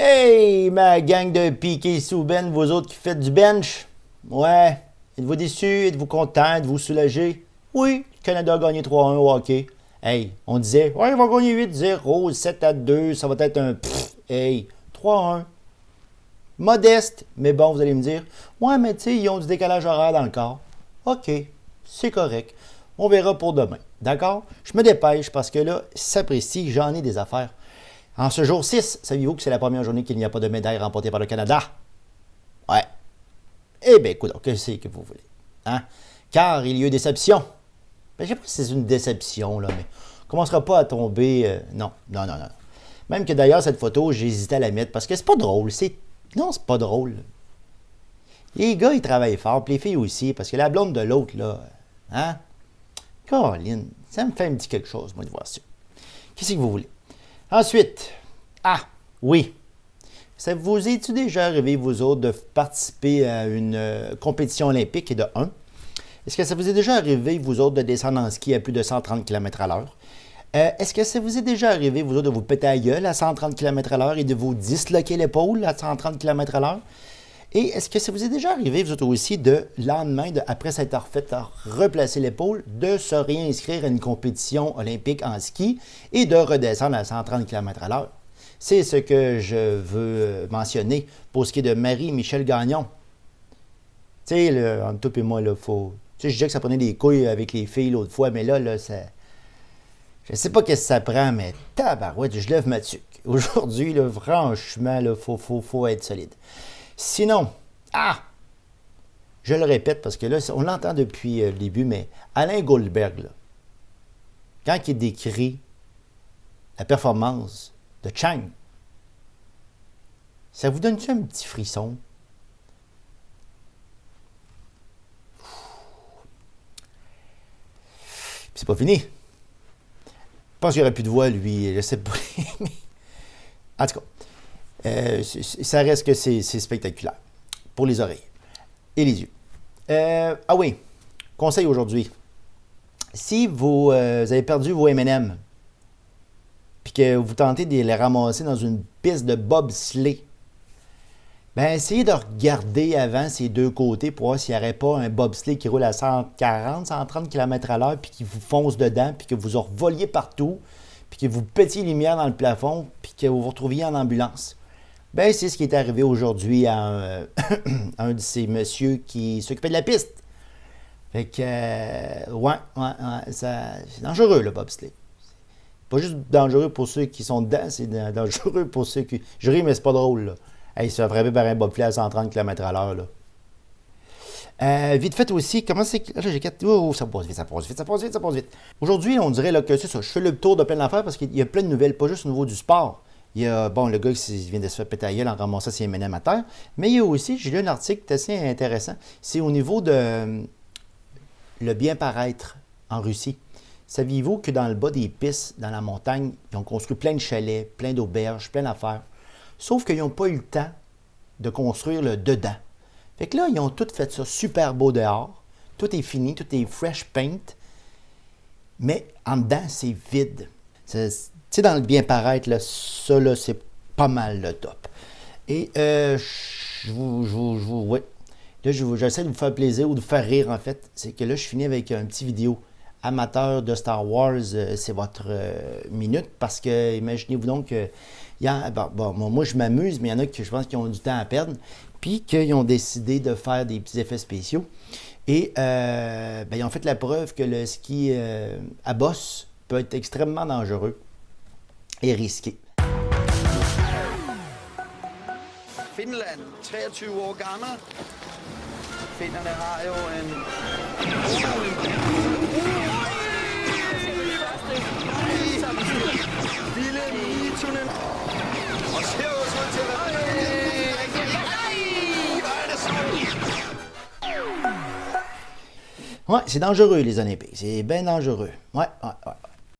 Hey, ma gang de Piqué Souben, vous autres qui faites du bench? Ouais. Êtes-vous déçus? Êtes-vous contents? Êtes-vous soulagés? Oui, le Canada a gagné 3-1 au hockey. Hey, on disait, ouais, ils vont gagner 8-0, 7-2, ça va être un pfff. Hey, 3-1. Modeste, mais bon, vous allez me dire, ouais, mais tu sais, ils ont du décalage horaire dans le corps. OK, c'est correct. On verra pour demain. D'accord? Je me dépêche parce que là, sapristi, j'en ai des affaires. En ce jour 6, saviez-vous que c'est la première journée qu'il n'y a pas de médaille remportée par le Canada? Ouais. Eh bien, écoute, qu'est-ce que vous voulez? Hein? Car il y a eu déception. Ben, je ne sais pas si c'est une déception, là, mais on ne commencera pas à tomber. Non. Même que d'ailleurs, cette photo, j'ai hésité à la mettre parce que c'est pas drôle. Non, c'est pas drôle. Les gars, ils travaillent fort, puis les filles aussi, parce que la blonde de l'autre, là, hein? Caroline, ça me fait un petit quelque chose, moi, de voir ça. Qu'est-ce que vous voulez? Ensuite, oui. Ça vous est-il déjà arrivé, vous autres, de participer à une compétition olympique de 1? Est-ce que ça vous est déjà arrivé, vous autres, de descendre en ski à plus de 130 km à l'heure? Est-ce que ça vous est déjà arrivé, vous autres, de vous péter la gueule à 130 km à l'heure et de vous disloquer l'épaule à 130 km à l'heure? Et est-ce que ça vous est déjà arrivé, vous autres aussi, de lendemain, après s'être fait replacer l'épaule, de se réinscrire à une compétition olympique en ski et de redescendre à 130 km à l'heure? C'est ce que je veux mentionner pour ce qui est de Marie-Michel Gagnon. Tu sais, entre toi et moi, il faut... Tu sais, je disais que ça prenait des couilles avec les filles l'autre fois, mais là, ça... Je sais pas qu'est-ce que ça prend, mais tabarouette, je lève ma tuque. Aujourd'hui, là, franchement, il faut être solide. Sinon, je le répète parce que là, on l'entend depuis le début, mais Alain Goldberg, là, quand il décrit la performance de Chang, ça vous donne-tu un petit frisson? C'est pas fini. Je pense qu'il n'y aurait plus de voix, lui, je sais pas. En tout cas, ça reste que c'est spectaculaire pour les oreilles et les yeux. Oui, conseil aujourd'hui. Si vous avez perdu vos M&M puis que vous tentez de les ramasser dans une piste de bobsleigh, ben essayez de regarder avant ces deux côtés pour voir s'il n'y aurait pas un bobsleigh qui roule à 140, 130 km à l'heure puis qui vous fonce dedans puis que vous en revoliez partout puis que vous pétiez les lumières dans le plafond puis que vous vous retrouviez en ambulance. Ben, c'est ce qui est arrivé aujourd'hui à un de ces messieurs qui s'occupait de la piste. Fait que, c'est dangereux, le bobsleigh. Pas juste dangereux pour ceux qui sont dedans, c'est dangereux pour ceux qui... Je ris, mais c'est pas drôle, là. Hey, se faire frapper par un bobsleigh à 130 km à l'heure, là. Vite fait aussi, comment c'est... Là, j'ai 4... Oh, ça passe vite. Aujourd'hui, on dirait là, que c'est ça. Je fais le tour de plein d'affaires parce qu'il y a plein de nouvelles, pas juste au niveau du sport. Il y a, le gars qui vient de se faire péter la gueule en ramassant ses M&M à terre. Mais il y a aussi, j'ai lu un article assez intéressant. C'est au niveau de le bien-paraître en Russie. Saviez-vous que dans le bas des pistes, dans la montagne, ils ont construit plein de chalets, plein d'auberges, plein d'affaires. Sauf qu'ils n'ont pas eu le temps de construire le dedans. Fait que là, ils ont tout fait ça super beau dehors. Tout est fini, tout est fresh paint. Mais en dedans, c'est vide. Tu sais, dans le bien-paraître, là, ça, là, c'est pas mal le top. Et ouais. Là, j'essaie de vous faire plaisir ou de vous faire rire, en fait. C'est que là, je finis avec un petit vidéo. Amateur de Star Wars, c'est votre minute. Parce que, imaginez-vous donc que... moi, je m'amuse, mais il y en a qui, je pense, qui ont du temps à perdre. Puis qu'ils ont décidé de faire des petits effets spéciaux. Et ils ont fait la preuve que le ski à bosse peut être extrêmement dangereux et risqué. Finland, 23 år gammel. Finnerne har jo en... Ville Mitunen. Og ser også ud til at Ouais, c'est dangereux, les Olympiques. C'est bien dangereux. Ouais.